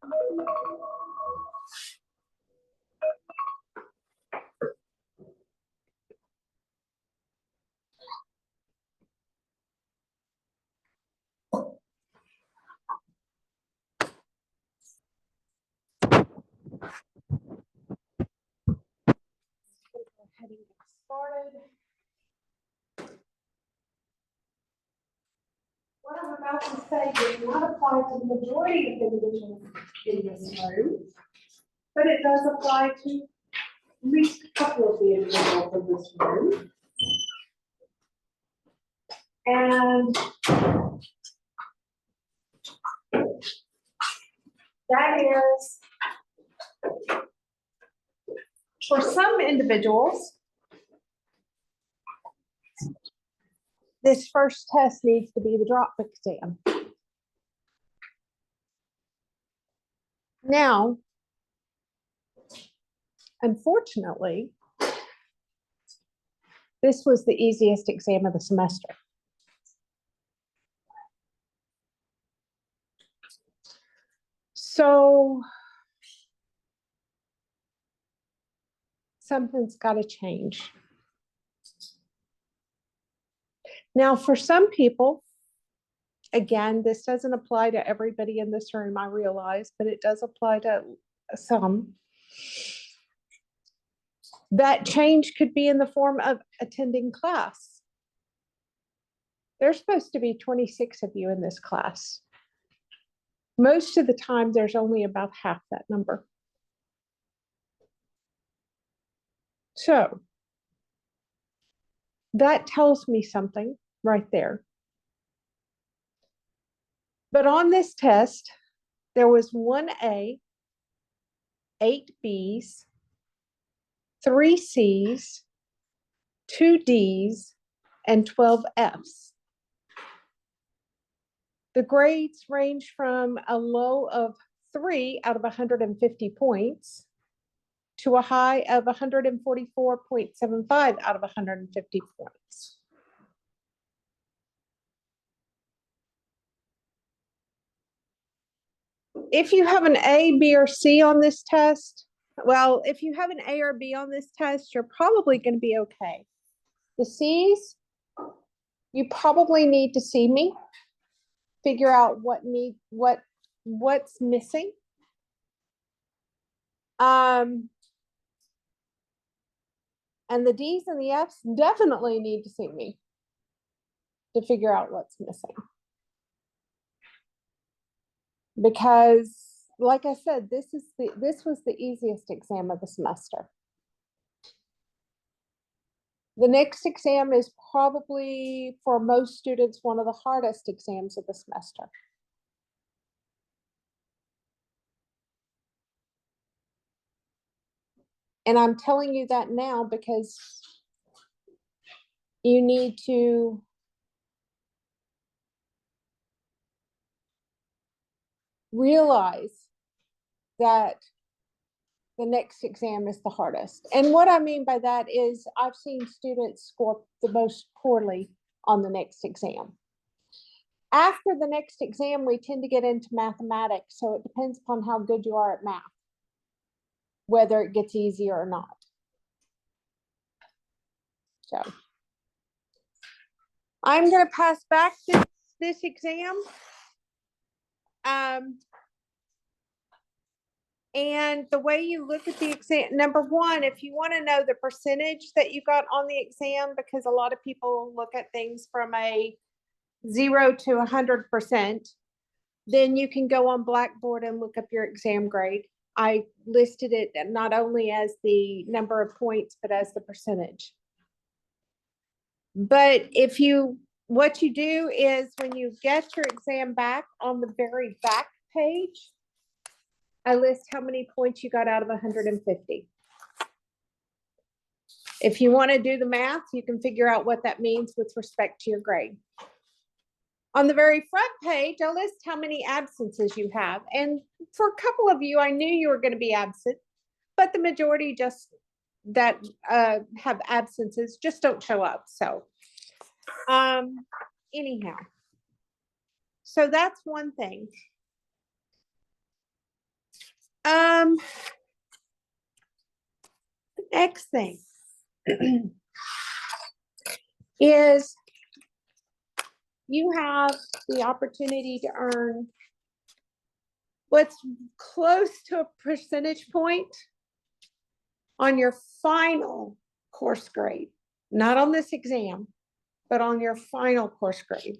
Ahead and get started. What I'm about to say does not apply to the majority of individuals in this room, but it does apply to at least a couple of the individuals in this room. And that is, for some individuals, this first test needs to be the drop exam. Now, unfortunately, this was the easiest exam of the semester. So something's got to change. Now, for some people, again, this doesn't apply to everybody in this room, I realize, but it does apply to some. That change could be in the form of attending class. There's supposed to be 26 of you in this class. Most of the time, there's only about half that number. So that tells me something right there. But on this test, there was 1 A, 8 Bs, 3 Cs, 2 Ds, and 12 Fs. The grades range from a low of 3 out of 150 points to a high of 144.75 out of 150 points. If you have an A, B, or C on this test, well, if you have an A or B on this test, you're probably going to be okay. The C's, you probably need to see me, figure out what's missing. And the D's and the F's definitely need to see me to figure out what's missing. Because, like I said, this was the easiest exam of the semester. The next exam is probably, for most students, one of the hardest exams of the semester. And I'm telling you that now because you need to realize that the next exam is the hardest. And what I mean by that is I've seen students score the most poorly on the next exam. After the next exam, we tend to get into mathematics, so it depends upon how good you are at math, whether it gets easier or not. So I'm going to pass back this exam. And the way you look at the exam, number one, if you want to know the percentage that you got on the exam, because a lot of people look at things from a 0 to 100%, then you can go on Blackboard and look up your exam grade. I listed it not only as the number of points, but as the percentage. But what you do is when you get your exam back, on the very back page, I list how many points you got out of 150. If you want to do the math, you can figure out what that means with respect to your grade. On the very front page, I'll list how many absences you have. And for a couple of you, I knew you were going to be absent, but the majority just that have absences just don't show up. So anyhow, so that's one thing. Next thing is you have the opportunity to earn what's close to a percentage point on your final course grade, not on this exam, but on your final course grade.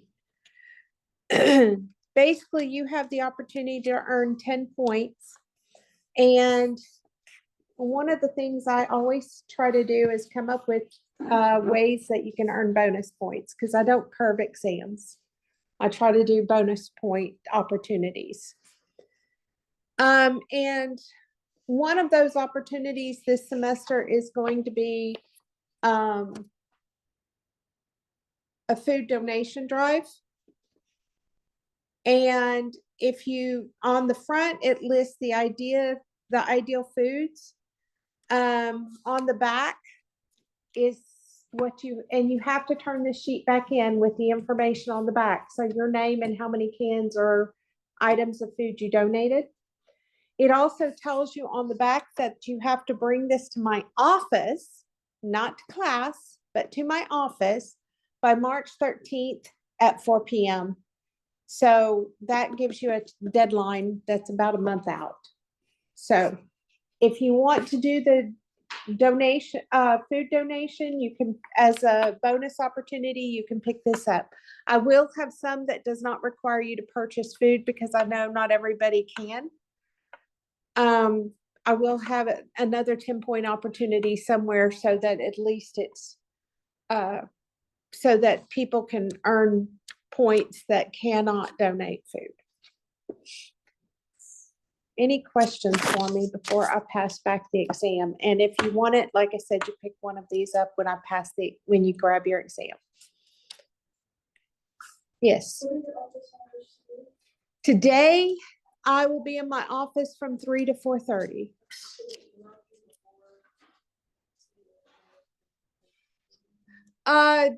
Basically, you have the opportunity to earn 10 points. And one of the things I always try to do is come up with ways that you can earn bonus points, because I don't curve exams. I try to do bonus point opportunities. And one of those opportunities this semester is going to be a food donation drive. And if you, on the front, it lists the ideal foods. On the back is what and you have to turn this sheet back in with the information on the back. So your name and how many cans or items of food you donated. It also tells you on the back that you have to bring this to my office, not to class, but to my office by March 13th at 4 p.m. So that gives you a deadline that's about a month out. So if you want to do the donation, food donation, you can, as a bonus opportunity, you can pick this up. I will have some that does not require you to purchase food, because I know not everybody can. I will have another 10-point opportunity somewhere, so that at least it's so that people can earn points that cannot donate food. Any questions for me before I pass back the exam? And if you want it, like I said, you pick one of these up when you grab your exam. Yes. Today, I will be in my office from 3 to 4:30.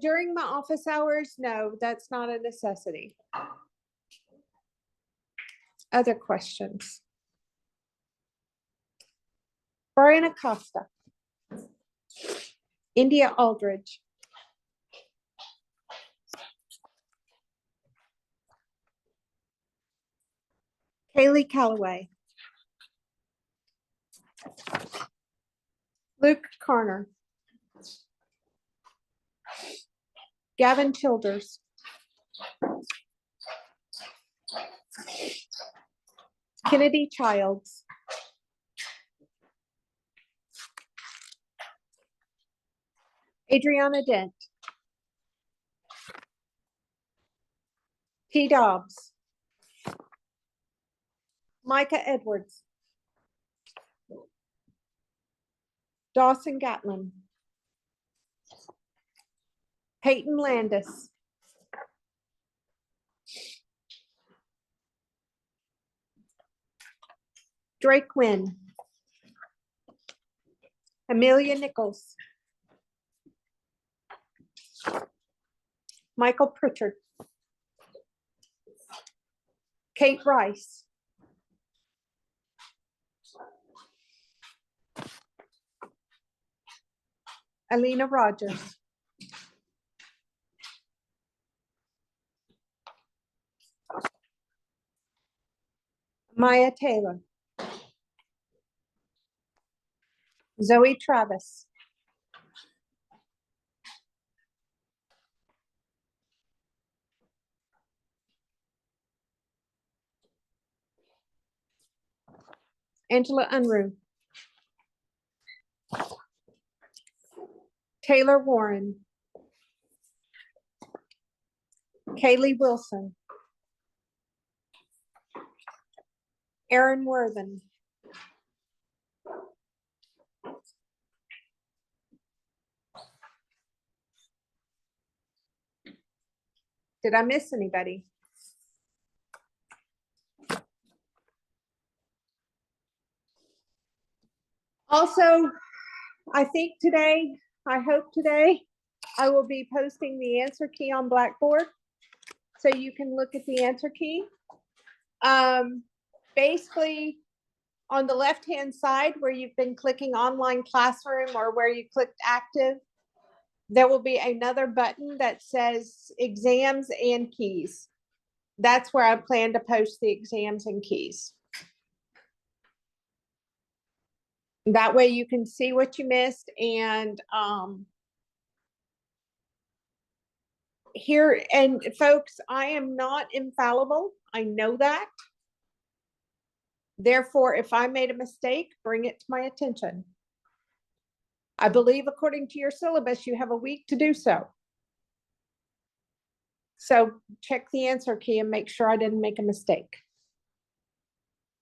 During my office hours, no, that's not a necessity. Other questions? Brian Acosta. India Aldridge. Kaylee Calloway. Luke Carner. Gavin Childers. Kennedy Childs. Adriana Dent. P. Dobbs. Micah Edwards. Dawson Gatlin. Peyton Landis. Drake Wynn. Amelia Nichols. Michael Pritchard. Kate Rice. Alina Rogers. Maya Taylor. Zoe Travis. Angela Unruh. Taylor Warren. Kaylee Wilson. Aaron Worthen. Did I miss anybody? Also, I think today, I hope today, I will be posting the answer key on Blackboard, so you can look at the answer key. Basically, on the left-hand side where you've been clicking online classroom or where you clicked active, there will be another button that says exams and keys. That's where I plan to post the exams and keys. That way you can see what you missed, and here, and folks, I am not infallible. I know that. Therefore, if I made a mistake, bring it to my attention. I believe according to your syllabus, you have a week to do so. So check the answer key and make sure I didn't make a mistake.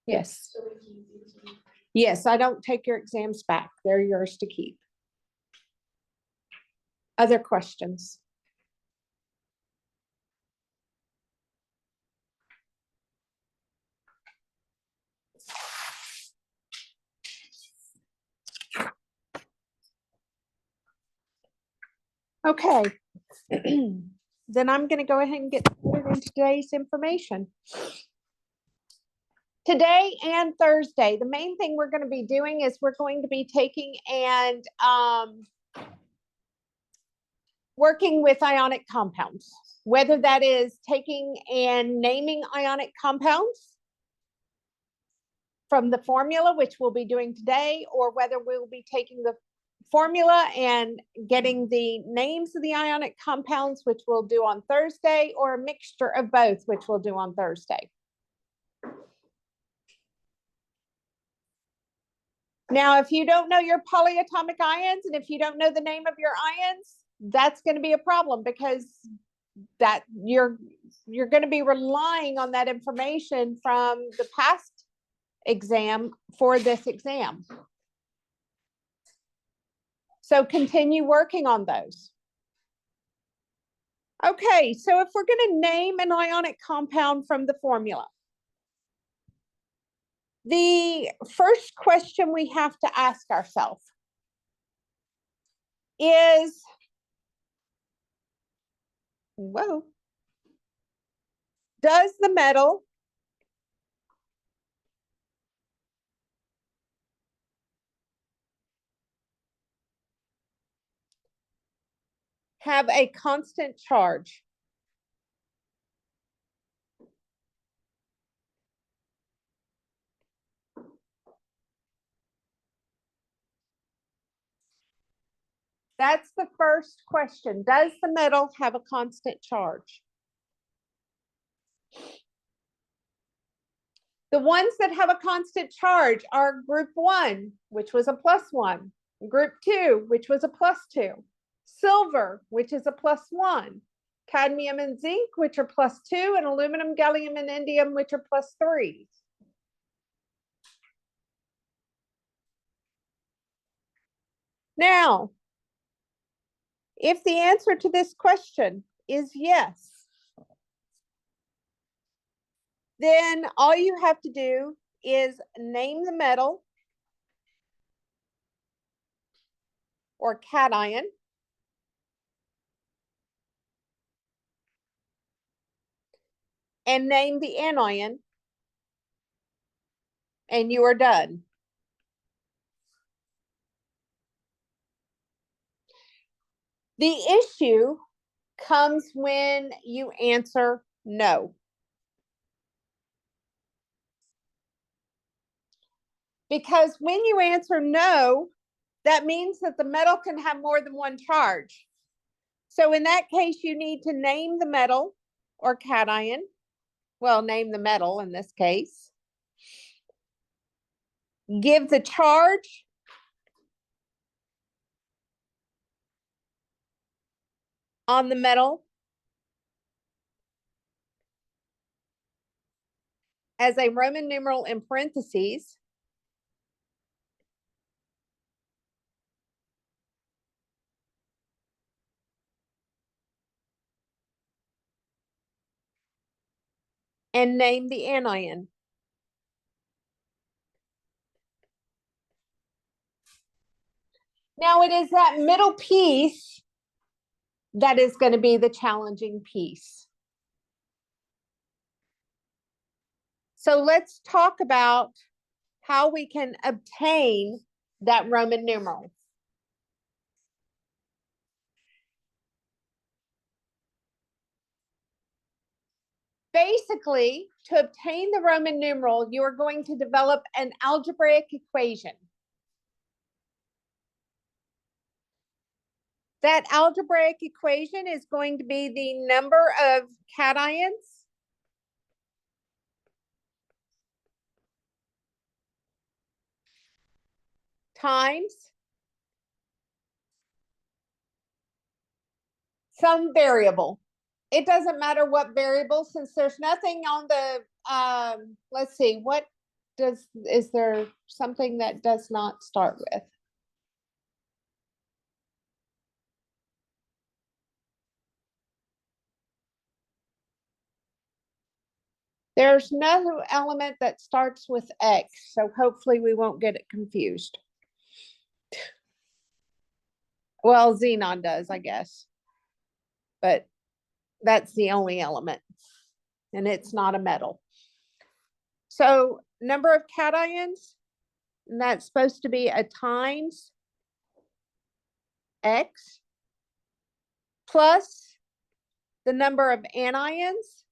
Yes. Yes, I don't take your exams back. They're yours to keep. Other questions? Okay. Then I'm going to go ahead and get started in today's information. Today and Thursday, the main thing we're going to be doing is we're going to be taking and working with ionic compounds, whether that is taking and naming ionic compounds from the formula, which we'll be doing today, or whether we'll be taking the formula and getting the names of the ionic compounds, which we'll do on Thursday, or a mixture of both, which we'll do on Thursday. Now, if you don't know your polyatomic ions, and if you don't know the name of your ions, that's going to be a problem, because that you're going to be relying on that information from the past exam for this exam. So continue working on those. Okay, so if we're going to name an ionic compound from the formula, the first question we have to ask ourselves is, does the metal have a constant charge? That's the first question. Does the metal have a constant charge? The ones that have a constant charge are group 1, which was a +1, group 2, which was a +2, silver, which is a +1, cadmium and zinc, which are +2, and aluminum, gallium, and indium, which are +3. Now, if the answer to this question is yes, then all you have to do is name the metal or cation, and name the anion, and you are done. The issue comes when you answer no. Because when you answer no, that means that the metal can have more than one charge. So in that case, you need to name the metal or cation. Well, name the metal in this case. Give the charge. On the metal as a Roman numeral in parentheses. And name the anion. Now it is that middle piece that is going to be the challenging piece. So let's talk about how we can obtain that Roman numeral. Basically, to obtain the Roman numeral, you are going to develop an algebraic equation. That algebraic equation is going to be the number of cations times some variable. It doesn't matter what variable, since there's nothing on the, let's see, is there something that does not start with? There's no element that starts with X, so hopefully we won't get it confused. Well, xenon does, I guess. But that's the only element, and it's not a metal. So number of cations, and that's supposed to be a times X plus the number of anions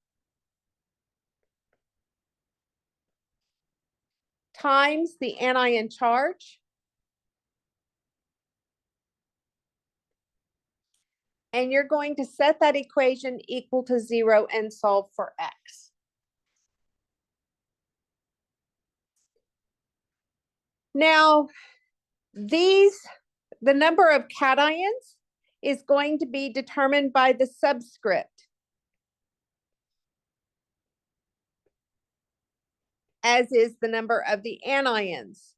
times the anion charge. And you're going to set that equation equal to 0 and solve for X. Now, the number of cations is going to be determined by the subscript, as is the number of the anions.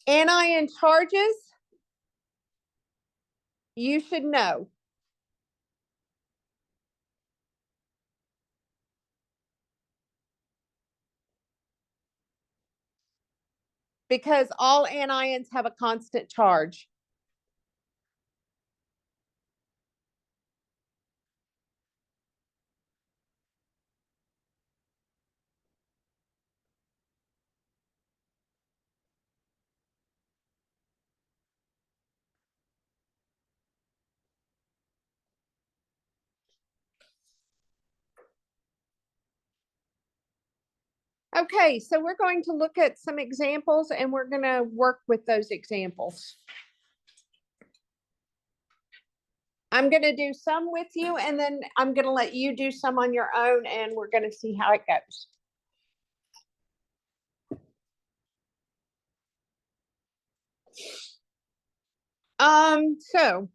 Anion charges, you should know. Because all anions have a constant charge. Okay, so we're going to look at some examples and we're going to work with those examples. I'm going to do some with you, and then I'm going to let you do some on your own, and we're going to see how it goes. So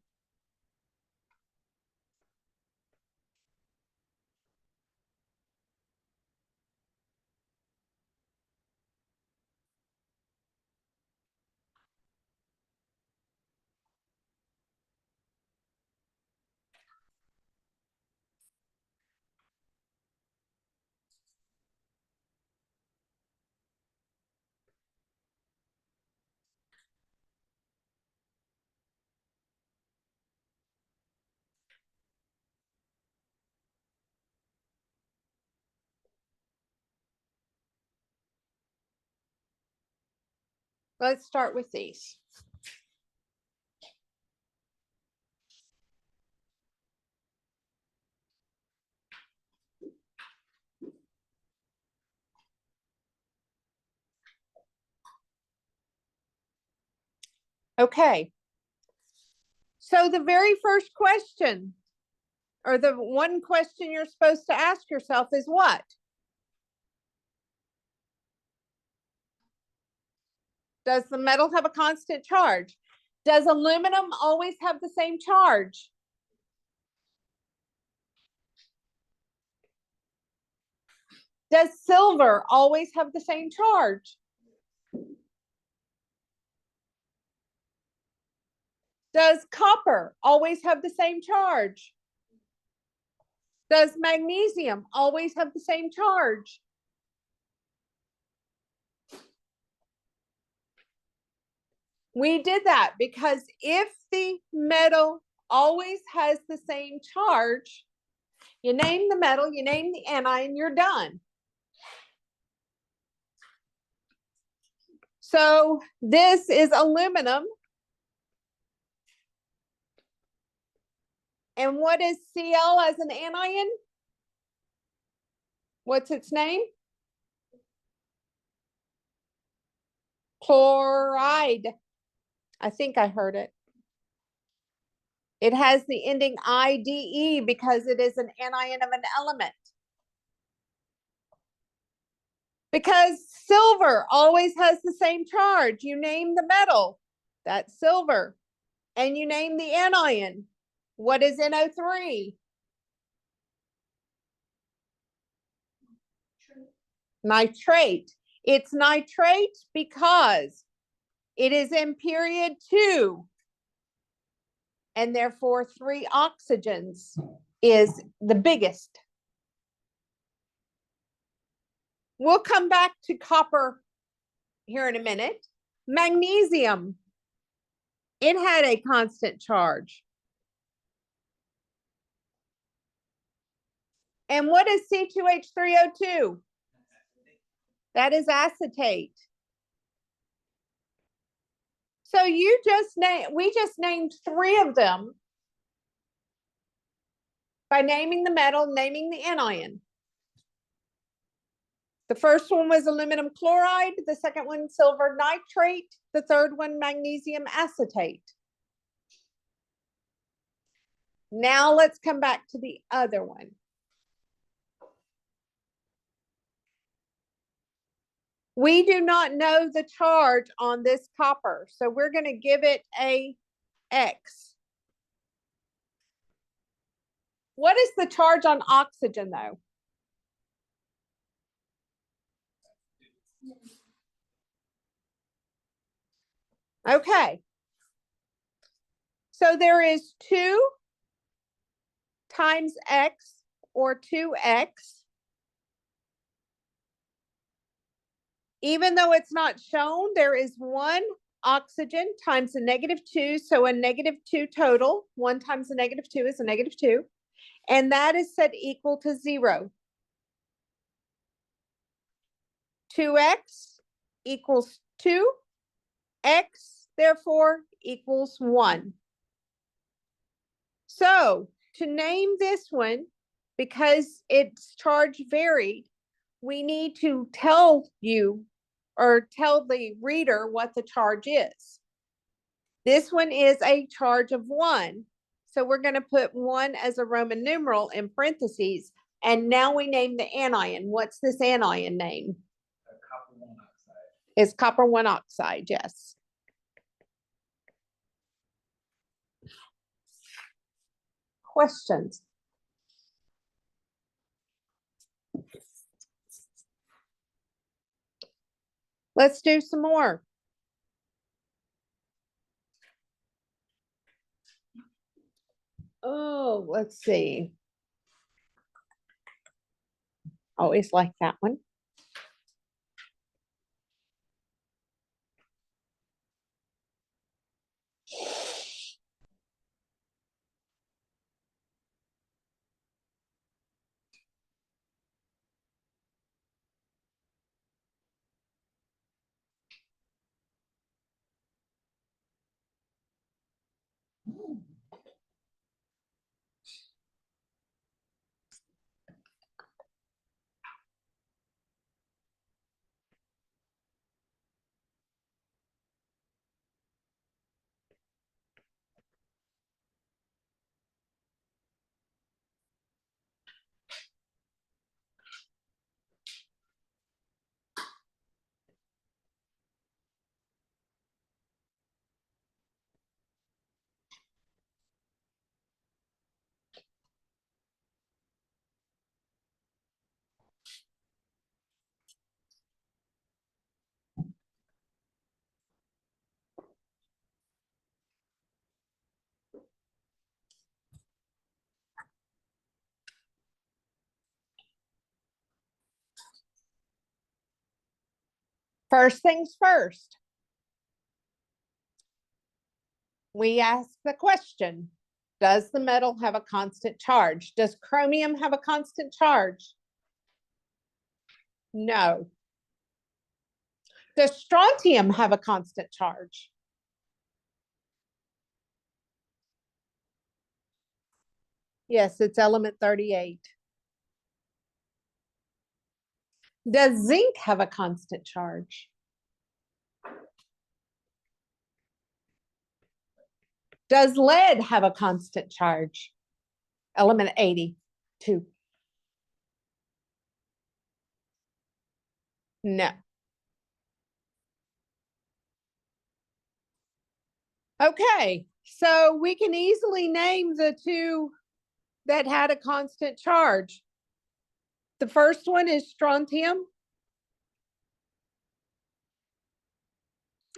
let's start with these. Okay. So the very first question, or the one question you're supposed to ask yourself, is what? Does the metal have a constant charge? Does aluminum always have the same charge? Does silver always have the same charge? Does copper always have the same charge? Does magnesium always have the same charge? We did that because if the metal always has the same charge. You name the metal, you name the anion, you're done. So this is aluminum. And what is Cl as an anion? What's its name? Chloride. I think I heard it. It has the ending IDE because it is an anion of an element. Because silver always has the same charge. You name the metal, that's silver. And you name the anion. What is NO3? Nitrate. It's nitrate because it is in period 2. And therefore 3 oxygens is the biggest. We'll come back to copper here in a minute. Magnesium. It had a constant charge. And what is C2H3O2? That is acetate. So we just named 3 of them by naming the metal, naming the anion. The first one was aluminum chloride, the second one silver nitrate, the third one magnesium acetate. Now let's come back to the other one. We do not know the charge on this copper, so we're going to give it a X. What is the charge on oxygen, though? Okay. So there is 2 times X, or 2X. Even though it's not shown, there is 1 oxygen times a -2, so a -2 total. 1 times a -2 is a -2. And that is set equal to 0. 2x equals 2. X, therefore, equals 1. So to name this one, because its charge varied, we need to tell you or tell the reader what the charge is. This one is a charge of 1. So we're going to put 1 as a Roman numeral in parentheses. And now we name the anion. What's this anion name? Copper 1 oxide. It's copper 1 oxide, yes. Questions? Let's do some more. Oh, let's see. Always like that one. First things first. We ask the question, Does the metal have a constant charge? Does chromium have a constant charge? No. Does strontium have a constant charge? Yes, it's element 38. Does zinc have a constant charge? Does lead have a constant charge? Element 82. No. Okay, so we can easily name the two that had a constant charge. The first one is strontium.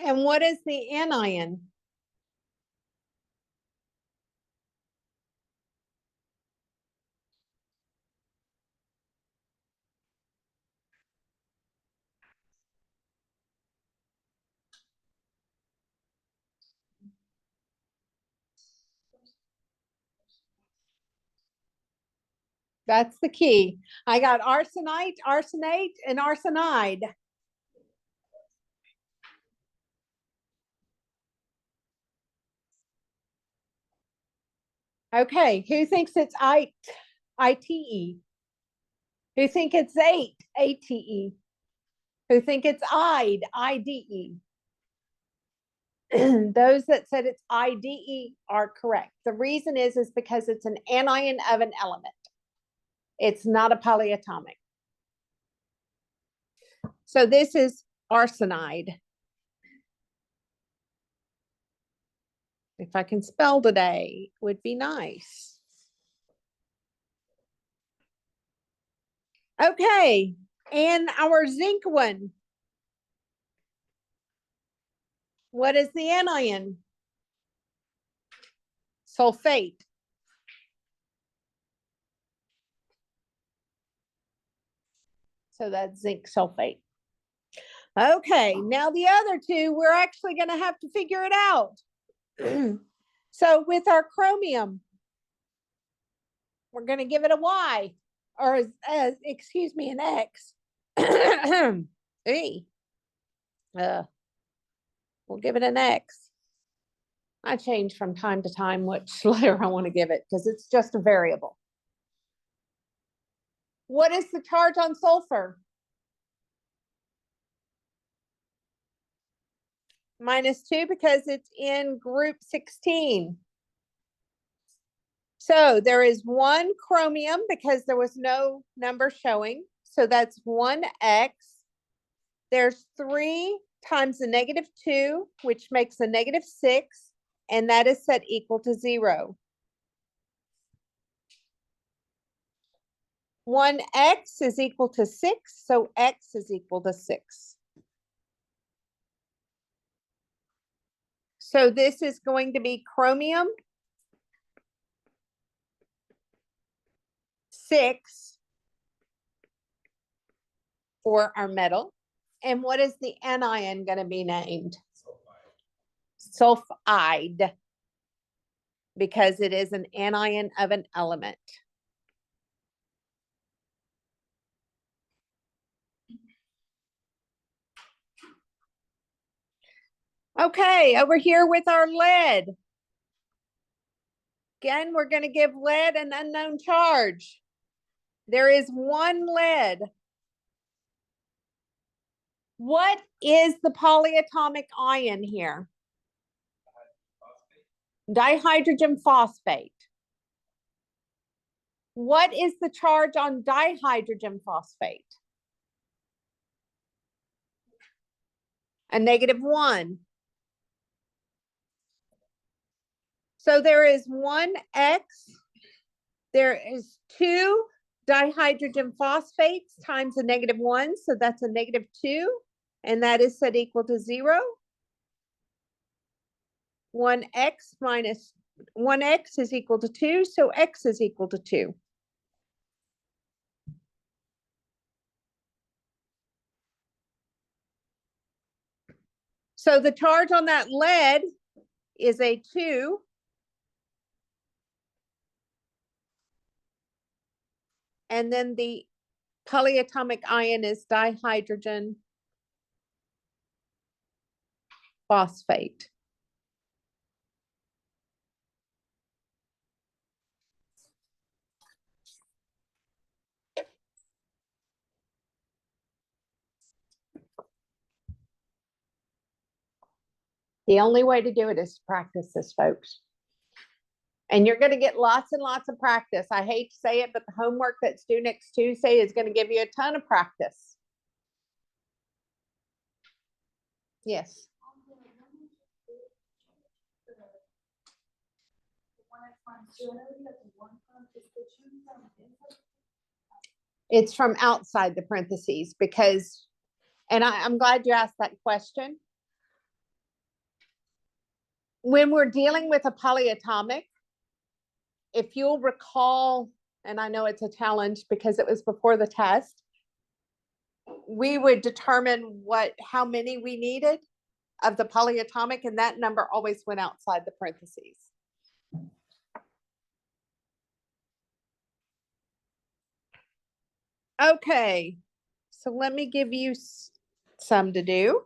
And what is the anion? That's the key. I got arsenite, arsenate, and arsenide. Okay, who thinks it's ITE? Who think it's ATE? Who think it's IDE? Those that said it's IDE are correct. The reason is because it's an anion of an element. It's not a polyatomic. So this is arsenide. If I can spell today, would be nice. Okay, and our zinc one. What is the anion? Sulfate. So that's zinc sulfate. Okay, now the other two, we're actually going to have to figure it out. So with our chromium, we're going to give it a Y, or excuse me, an X. E. We'll give it an X. I change from time to time which letter I want to give it because it's just a variable. What is the charge on sulfur? -2 because it's in group 16. So there is one chromium because there was no number showing. So that's 1x. There's 3 times the -2, which makes a -6, and that is set equal to 0. 1x is equal to 6, so x is equal to 6. So this is going to be chromium 6 for our metal. And what is the anion going to be named? Sulfide, because it is an anion of an element. Okay, over here with our lead. Again, we're going to give lead an unknown charge. There is one lead. What is the polyatomic ion here? Dihydrogen phosphate. What is the charge on dihydrogen phosphate? A -1. So there is 1x. There is 2 dihydrogen phosphates times a -1. So that's a -2. And that is set equal to 0. 1x minus 1x is equal to 2. So x is equal to 2. So the charge on that lead is a 2. And then the polyatomic ion is dihydrogen phosphate. The only way to do it is to practice this, folks. And you're going to get lots and lots of practice. I hate to say it, but the homework that's due next Tuesday is going to give you a ton of practice. Yes. It's from outside the parentheses because, and I'm glad you asked that question. When we're dealing with a polyatomic, if you'll recall, and I know it's a challenge because it was before the test, we would determine how many we needed of the polyatomic, and that number always went outside the parentheses. Okay, so let me give you some to do.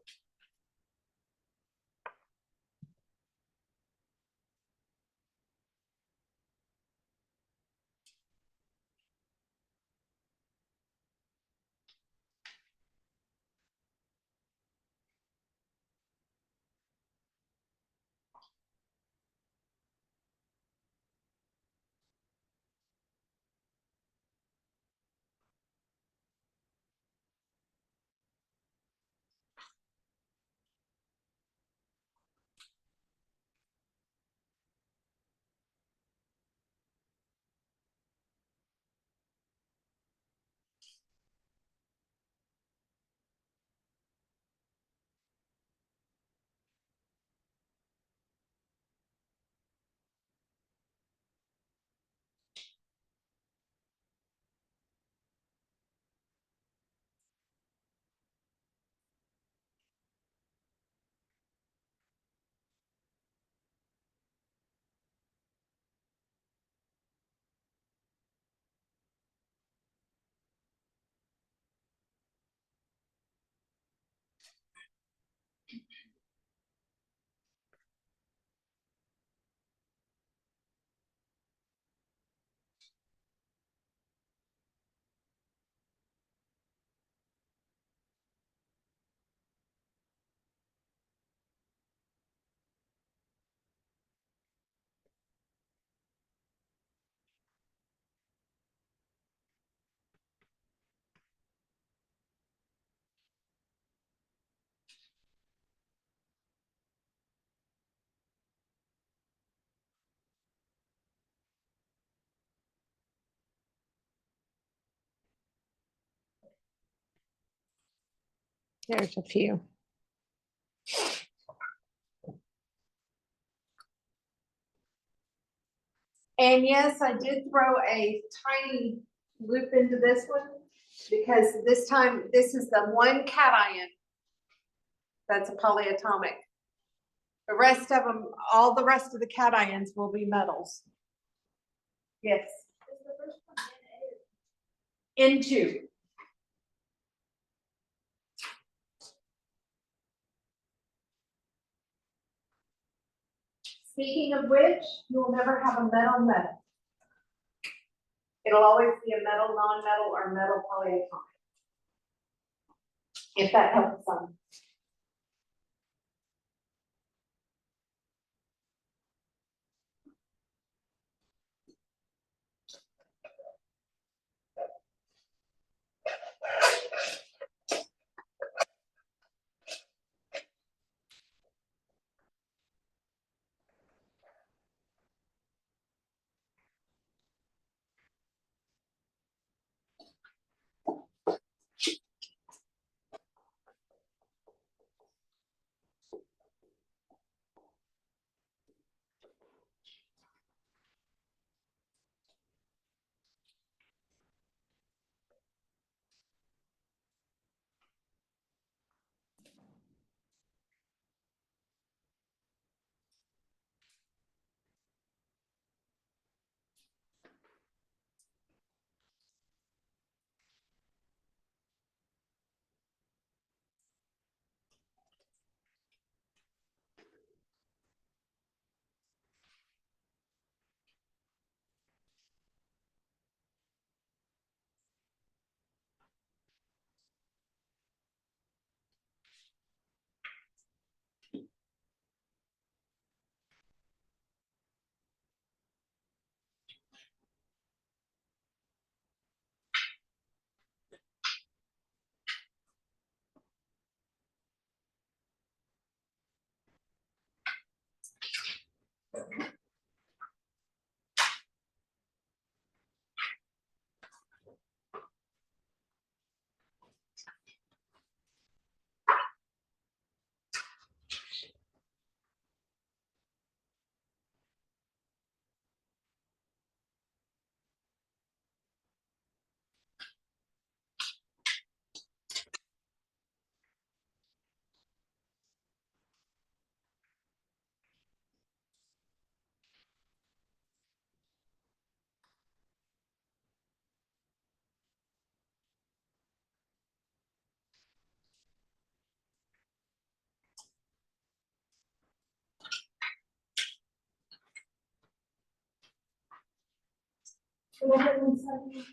There's a few. And yes, I did throw a tiny loop into this one because this time, this is the one cation that's a polyatomic. The rest of them, all the rest of the cations will be metals. Yes. N2. Speaking of which, you will never have a metal metal. It'll always be a metal, non-metal, or metal polyatomic. If that helps some. Go ahead and sign.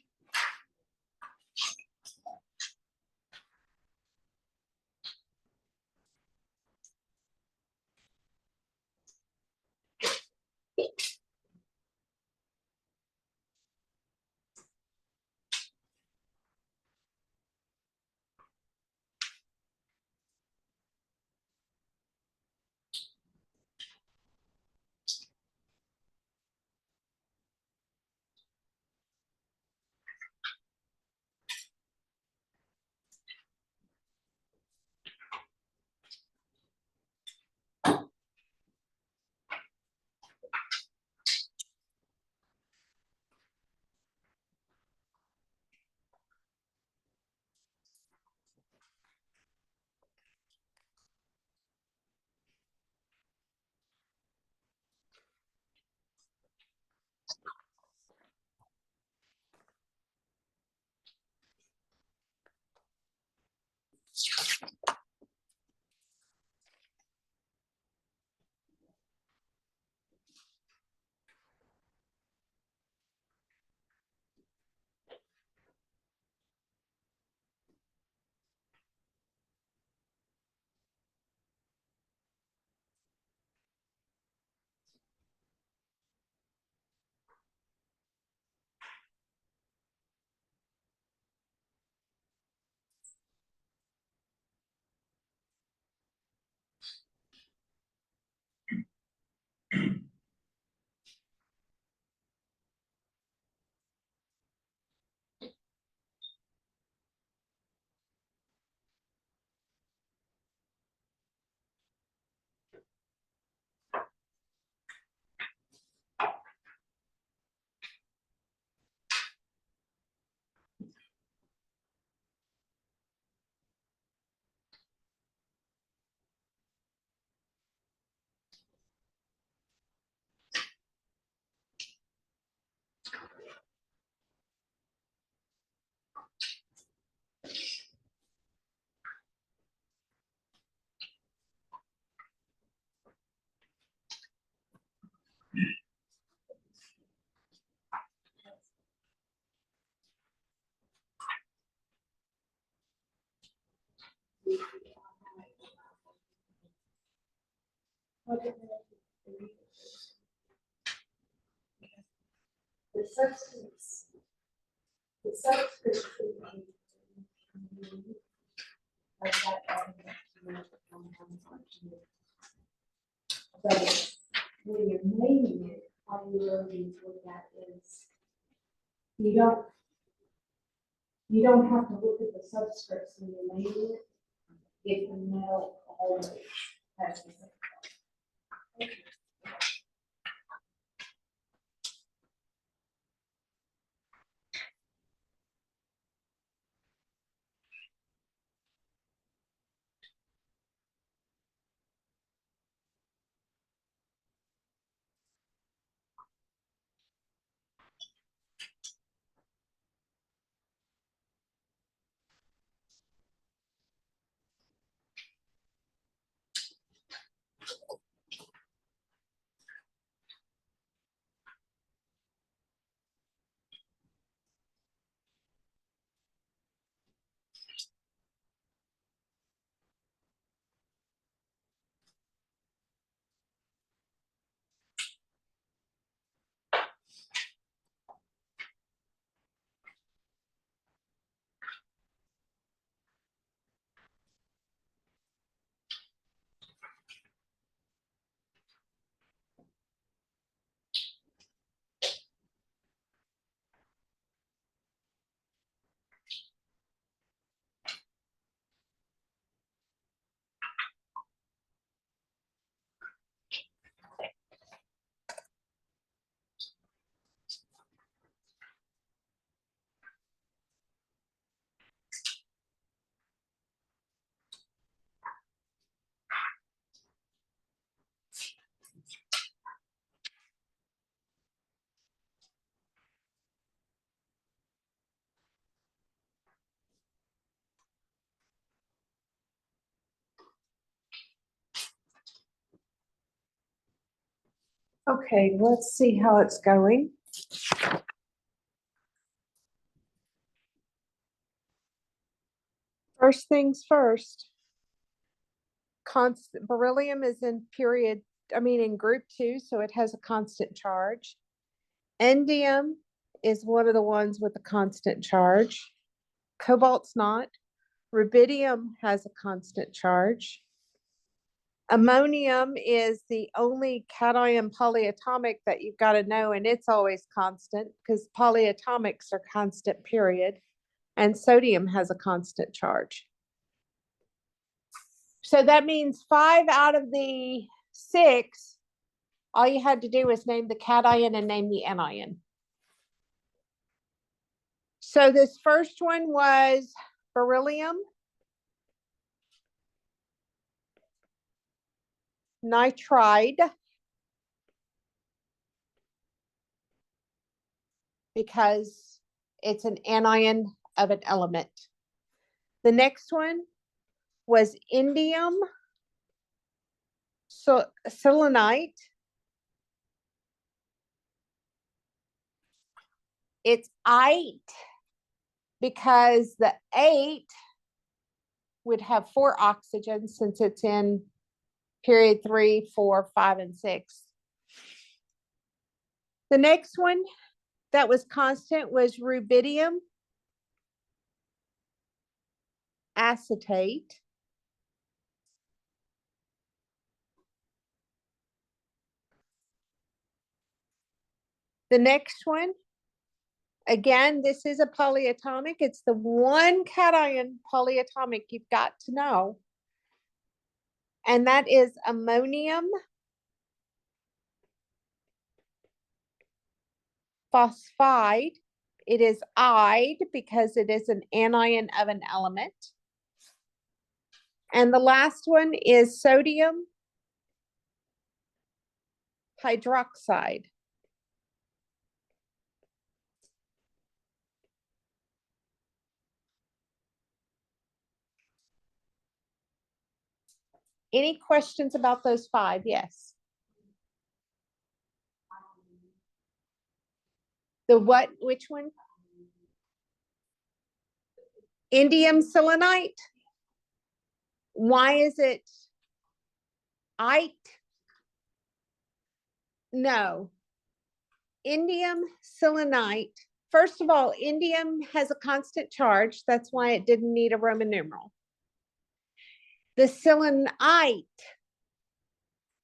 The substance. The substance. But when you're naming it, all you really look at is, you don't have to look at the subscripts when you're naming it. If you know always has the same. Okay, let's see how it's going. First things first. Beryllium is in in group 2, so it has a constant charge. Indium is one of the ones with a constant charge. Cobalt's not. Rubidium has a constant charge. Ammonium is the only cation polyatomic that you've got to know, and it's always constant because polyatomics are constant, period. And sodium has a constant charge. So that means 5 out of the 6, all you had to do was name the cation and name the anion. So this first one was beryllium, nitride, because it's an anion of an element. The next one was indium selenite. It's 8 because the 8 would have 4 oxygens since it's in period 3, 4, 5, and 6. The next one that was constant was rubidium acetate. The next one, again, this is a polyatomic. It's the one cation polyatomic you've got to know. And that is ammonium phosphide. It is "ide" because it is an anion of an element. And the last one is sodium hydroxide. Any questions about those 5? Yes. The what? Which one? Indium selenite. Why is it "ite"? No. Indium selenite. First of all, indium has a constant charge. That's why it didn't need a Roman numeral. The selenite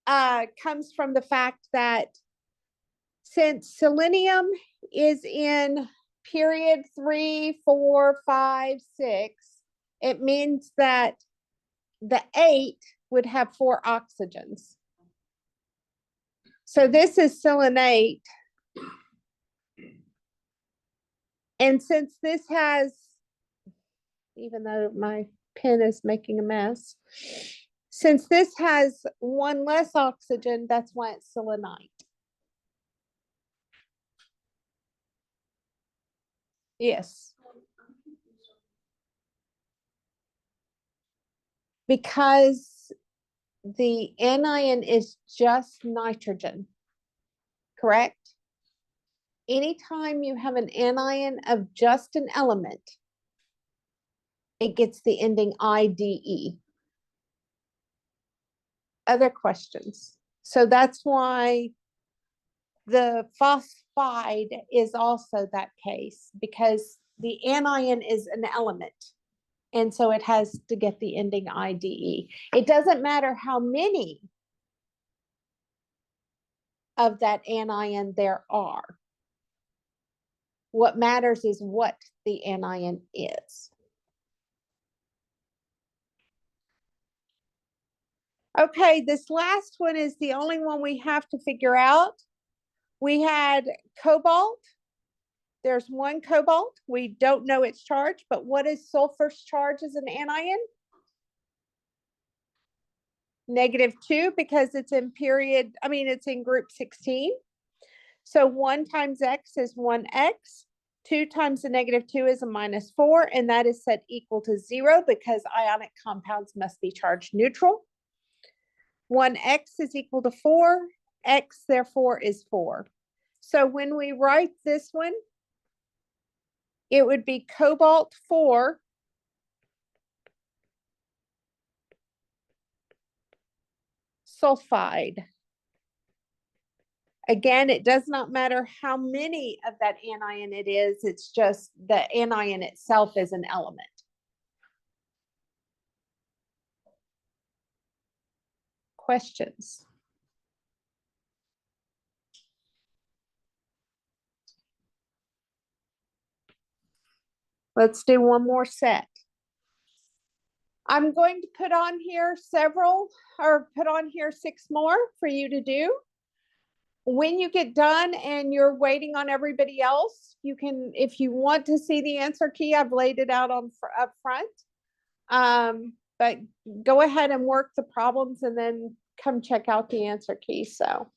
comes from the fact that since selenium is in period 3, 4, 5, 6, it means that the 8 would have 4 oxygens. So this is selenate. And since this has, even though my pen is making a mess, since this has 1 less oxygen, that's why it's selenite. Yes. Because the anion is just nitrogen, correct? Anytime you have an anion of just an element, it gets the ending IDE. Other questions? So that's why the phosphide is also that case, because the anion is an element. And so it has to get the ending IDE. It doesn't matter how many of that anion there are. What matters is what the anion is. Okay, this last one is the only one we have to figure out. We had cobalt. There's 1 cobalt. We don't know its charge, but what is sulfur's charge as an anion? -2, because it's in it's in group 16. So 1 times X is 1X. 2 times the -2 is a -4, and that is set equal to 0 because ionic compounds must be charged neutral. 1X is equal to 4. X therefore is 4. So when we write this one, it would be cobalt 4 sulfide. Again, it does not matter how many of that anion it is, it's just the anion itself is an element. Questions? Let's do one more set. I'm going to put on here put on here 6 more for you to do. When you get done and you're waiting on everybody else, you can, if you want to see the answer key, I've laid it out on up front. But go ahead and work the problems and then come check out the answer key. So.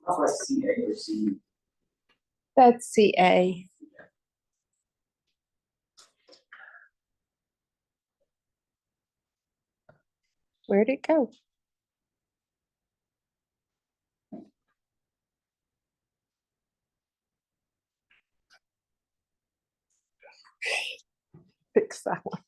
That's CA or C. That's CA. Where'd it go? Fix that one.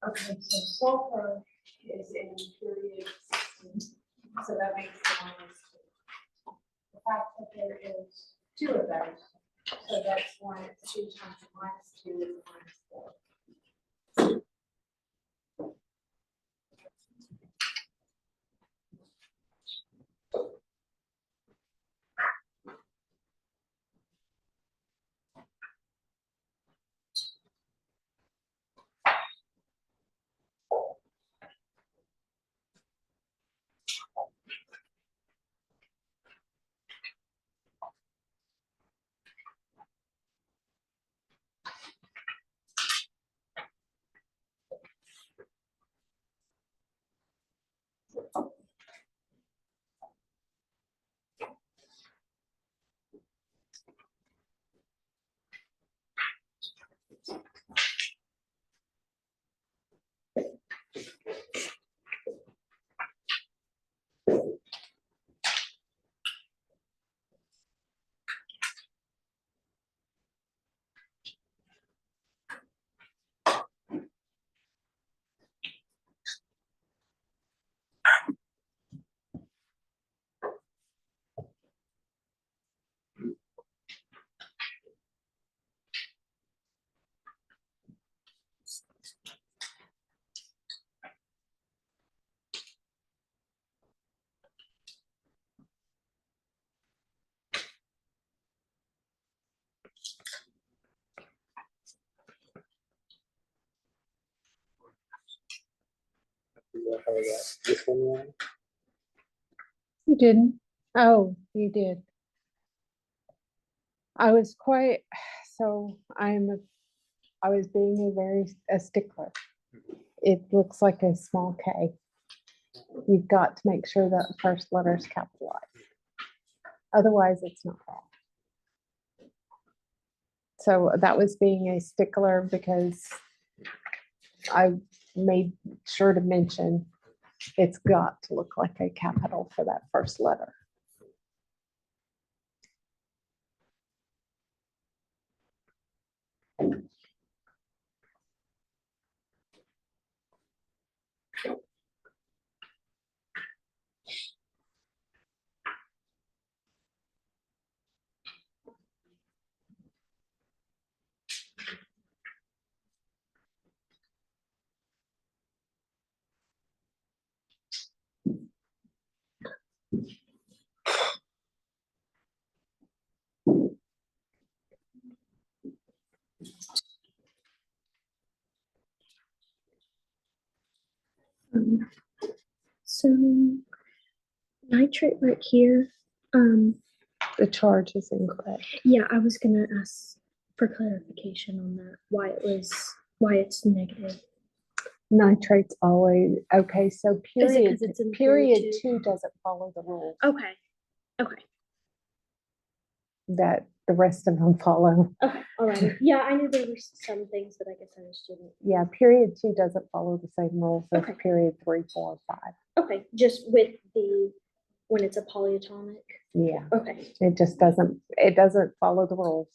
Okay, so sulfur is in period 16, so that makes it -2. The fact that there is 2 of those, so that's 1, it's 2 times -2 is -4. This one, You didn't? Oh, you did. I was quite, so I was being a stickler. It looks like a small K. You've got to make sure that the first letter is capitalized. Otherwise, it's not wrong. So that was being a stickler because I made sure to mention it's got to look like a capital for that first letter. So nitrate right here. The charge is incorrect. Yeah, I was gonna ask for clarification on that. Why it's negative. Nitrate's always, okay, so Is it 'cause period, it's in period period 2 doesn't follow the rules Okay. Okay. that the rest of them follow. Okay. All right. Yeah, I knew there were some things that I guess I just didn't. Yeah, period 2 doesn't follow the same rules as Okay. period 3, 4, 5. Okay. Just with when it's a polyatomic. Yeah, Okay. it just doesn't follow the rules.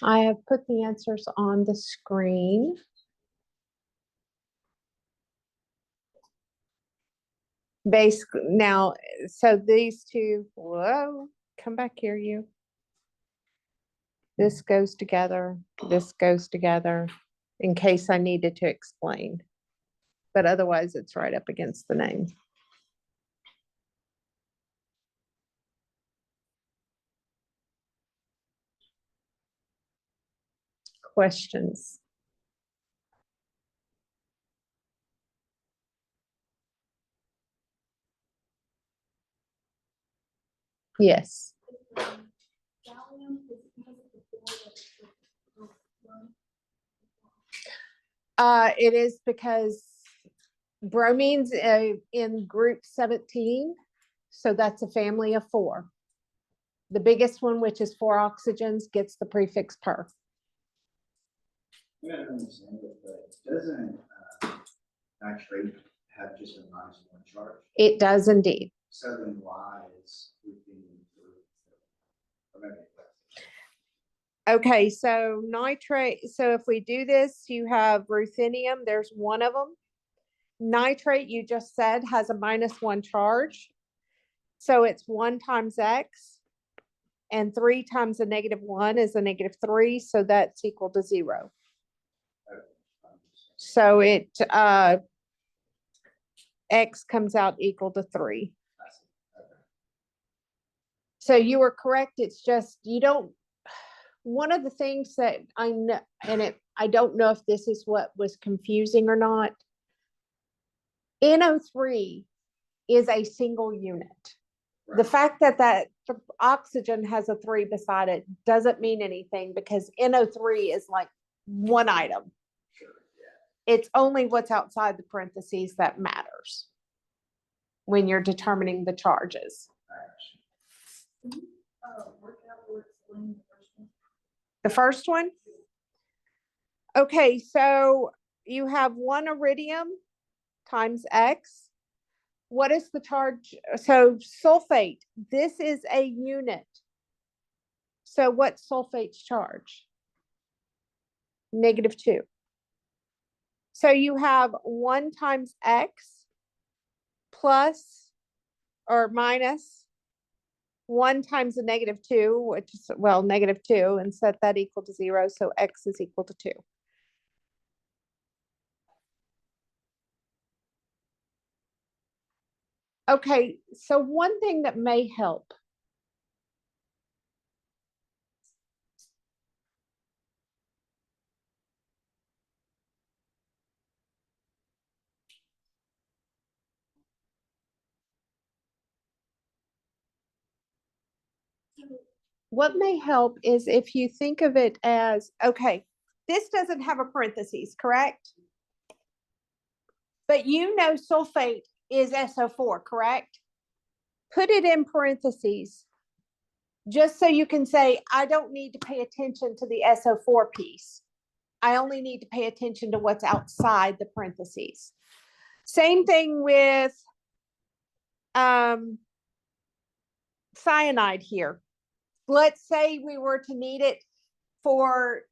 I have put the answers on the screen. Basically, now, so these two, whoa, come back here, you. This goes together, this goes together, in case I needed to explain. But otherwise, it's right up against the name. questions? Yes. It is because bromines in group 17, so that's a family of 4. The biggest one, which is 4 oxygens, gets the prefix per. I don't understand it, but doesn't nitrate have just a -1 charge? It does indeed. So then why is ruthenium or maybe Okay, so nitrate, so if we do this, you have ruthenium, there's one of them. Nitrate, you just said, has a -1 charge. So it's 1 times X, and 3 times a -1 is a -3, so that's equal to 0. So it, X comes out equal to 3. So you were correct, it's just, you don't, one of the things that I know, and I don't know if this is what was confusing or not. NO3 is a single unit. The fact that the oxygen has a 3 beside it doesn't mean anything, because NO3 is like one item. It's only what's outside the parentheses that matters when you're determining the charges. The first one? Okay, so you have 1 iridium times X. What is the charge? So sulfate, this is a unit. So what's sulfate's charge? -2. So you have 1 times X plus or minus 1 times a -2, which is, well, -2, and set that equal to 0. So X is equal to 2. Okay, so one thing that may help. What may help is if you think of it as, okay, this doesn't have a parentheses, correct? But you know sulfate is SO4, correct? Put it in parentheses, just so you can say, I don't need to pay attention to the SO4 piece. I only need to pay attention to what's outside the parentheses. Same thing with cyanide here. Let's say we were to need it for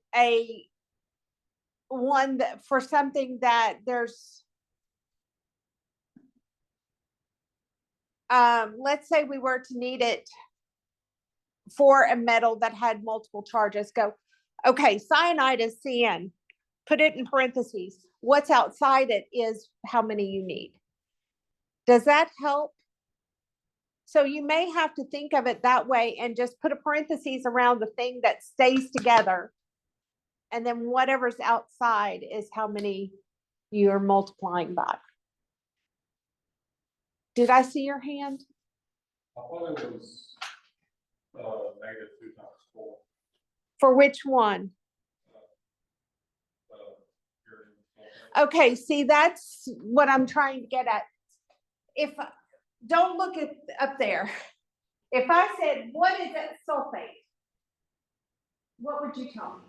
for something that there's, let's say we were to need it for a metal that had multiple charges. Go, okay, cyanide is CN. Put it in parentheses. What's outside it is how many you need. Does that help? So you may have to think of it that way and just put a parentheses around the thing that stays together. And then whatever's outside is how many you're multiplying by. Did I see your hand? I thought it was -2 times 4. For which one? Okay, see, that's what I'm trying to get at. If, don't look at up there. If I said, what is that sulfate? What would you tell me?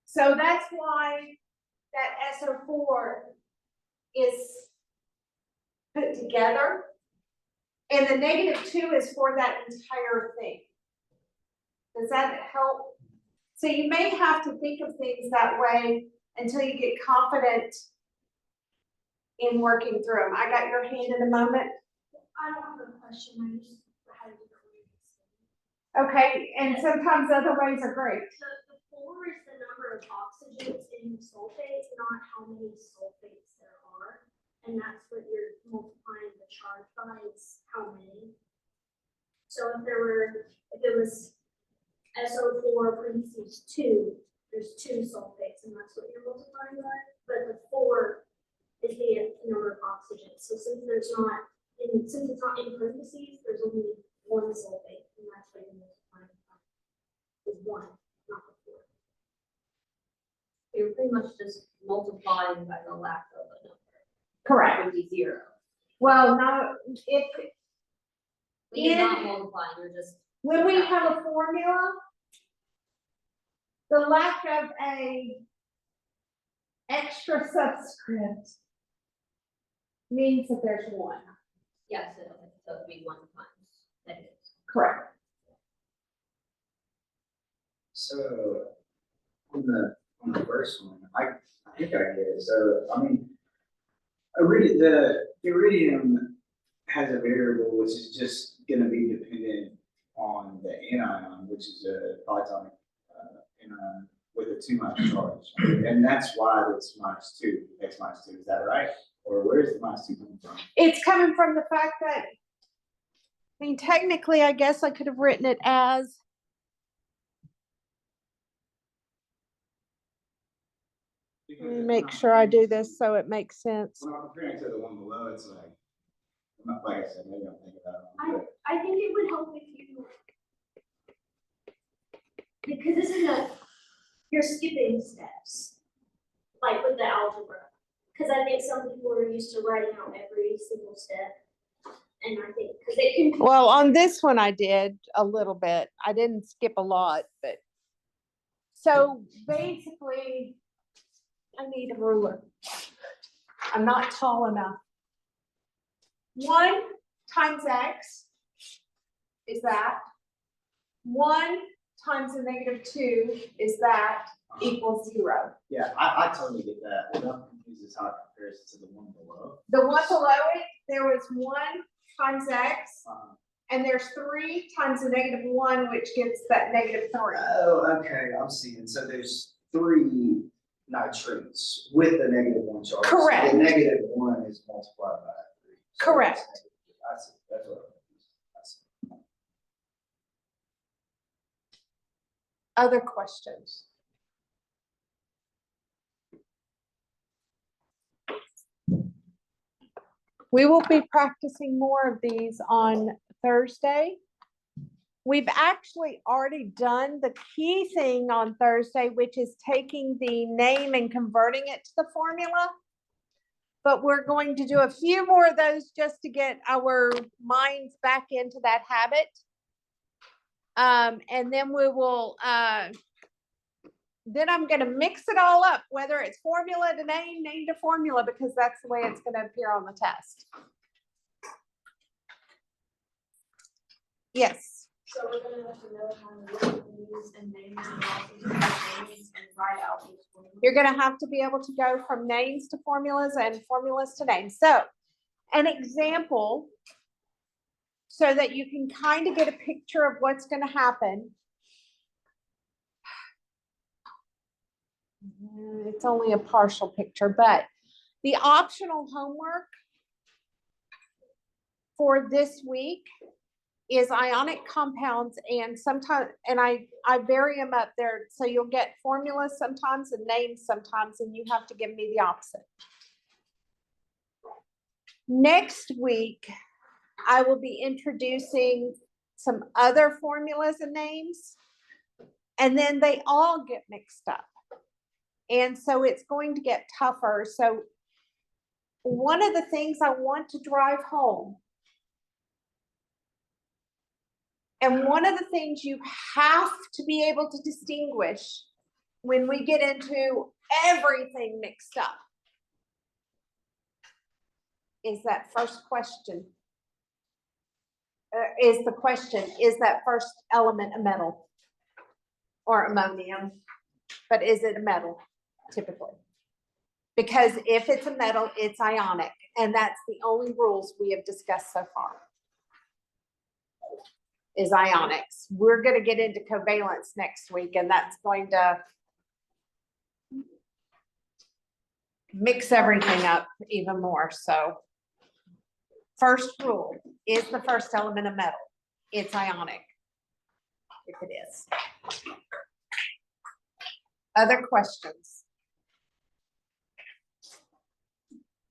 So that's why that SO4 is put together. And the -2 is for that entire thing. Does that help? So you may have to think of things that way until you get confident in working through them. I got your hand in a moment. I don't have a question, I just had a different way to say it. Okay, and sometimes other ways are great. The 4 is the number of oxygens in sulfates, not how many sulfates there are. And that's what you're multiplying the charge by, is how many. So if it was SO4 parentheses 2, there's 2 sulfates, and that's what you're multiplying by. But the 4 is the number of oxygens. So since it's not in parentheses, there's only 1 sulfate, and that's what you're multiplying by. Is 1, not the 4. You're pretty much just multiplying by the lack of a number. Correct. Would be 0. Well, no, if, But you're not In- multiplying, you're just. when we have a formula, the lack of a extra subscript means that there's 1. Yes, so it'd be 1 times negative. Correct. So, on the first one, I think I get it. So, I mean, the iridium has a variable which is just gonna be dependent on the anion, which is a polyatomic anion with a 2- charge. And that's why it's -2, x -2, is that right? Or where's the -2 coming from? It's coming from the fact that, I mean, technically, I guess I could have written it as, let me make sure I do this so it makes sense. When I'm comparing it to the one below, it's like, like I said, maybe I'm thinking about it. I think it would help if you, because this is you're skipping steps, like with the algebra. Because I think some people are used to writing out every single step. And I think, because it can. Well, on this one, I did a little bit. I didn't skip a lot, but. So basically, I need a ruler. I'm not tall enough. 1 times x is that. 1 times the -2 is that, equals 0. Yeah, I totally get that. What I'm confused is how it compares to the one below. The one below it, there was 1 times x, Um, and there's 3 times the -1, which gets that -3. Oh, okay, I'm seeing. So there's 3 nitrates with the -1 charge. Correct. The -1 is multiplied by 3. So Correct. it's negative. I see, that's what I'm confused. I see. Other questions? We will be practicing more of these on Thursday. We've actually already done the key thing on Thursday, which is taking the name and converting it to the formula. But we're going to do a few more of those just to get our minds back into that habit. And then we will, then I'm gonna mix it all up, whether it's formula to name, name to formula, because that's the way it's gonna appear on the test. Yes, So we're gonna have to know how to look at these and name them and write out each one. you're gonna have to be able to go from names to formulas and formulas to names. So an example, so that you can kind of get a picture of what's gonna happen. It's only a partial picture, but the optional homework for this week is ionic compounds, and sometimes, and I vary them up there, so you'll get formulas sometimes and names sometimes, and you have to give me the opposite. Next week, I will be introducing some other formulas and names, and then they all get mixed up. And so it's going to get tougher. So one of the things I want to drive home, and one of the things you have to be able to distinguish when we get into everything mixed up, is that first question. Is the question, is that first element a metal or ammonium? But is it a metal typically? Because if it's a metal, it's ionic, and that's the only rules we have discussed so far. Is ionics. We're going to get into covalence next week, and that's going to mix everything up even more. So first rule, is the first element a metal? It's ionic. if it is. Other questions?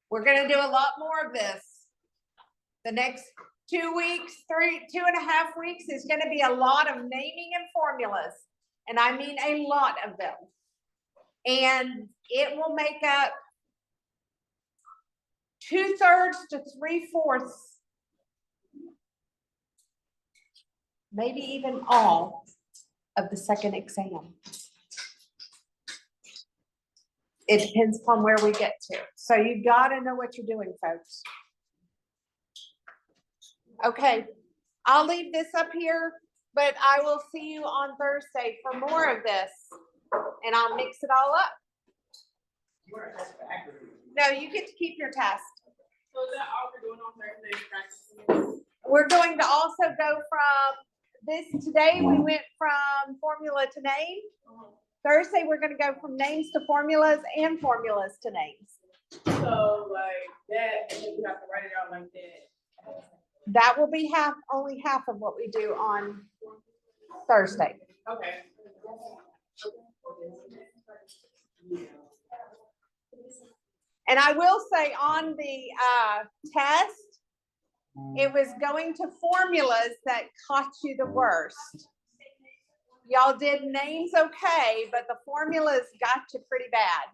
We're gonna do a lot more of this. The next 2 weeks, 2.5 weeks is gonna be a lot of naming and formulas. And I mean a lot of them. And it will make up 2/3 to 3/4, maybe even all of the second exam. It depends upon where we get to. So you gotta know what you're doing, folks. Okay, I'll leave this up here, but I will see you on Thursday for more of this. And I'll mix it all up. No, you get to keep your test. So is that all we're doing on Thursday, practicing? We're going to also go from this, today we went from formula to name. Thursday, we're gonna go from names to formulas and formulas to names. So like that, and then we have to write it out like that. That will be only half of what we do on Thursday. Okay. And I will say on the test, it was going to formulas that caught you the worst. Y'all did names okay, but the formulas got you pretty bad.